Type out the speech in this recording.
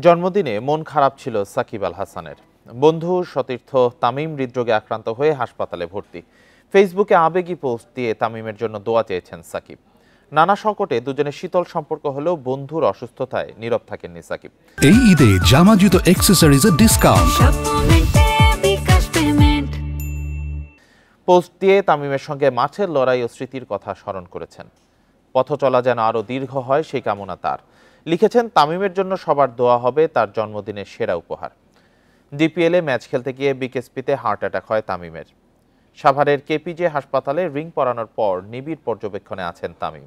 জন্মদিনে মন খারাপ ছিল সাকিব আল হাসানের। বন্ধু সতীর্থ তামিম হৃদরোগে আক্রান্ত হয়ে হাসপাতালে ভর্তি। ফেসবুকে আবেগী পোস্ট দিয়ে তামিমের জন্য দোয়া চেয়েছেন সাকিব। নানা সংকটে দুজনের শীতল সম্পর্ক হলেও বন্ধুর অসুস্থতায় নীরব থাকেননি সাকিব। এই ঈদে জামা জুতো অ্যাক্সেসরিজের ডিসকাউন্ট। পোস্ট দিয়ে তামিমের সঙ্গে মাঠের লড়াই ও স্মৃতির কথা স্মরণ করেছেন। পথ চলা যেন আরও দীর্ঘ হয় সেই কামনা তার। লিখেছেন, তামিমের জন্য সবার দোয়া হবে তার জন্মদিনের সেরা উপহার। ডিপিএলে ম্যাচ খেলতে গিয়ে বিকেএসপিতে হার্ট অ্যাটাক হয় তামিমের। সাভারের কেপিজে হাসপাতালে রিং পরানোর পর নিবিড় পর্যবেক্ষণে আছেন তামিম।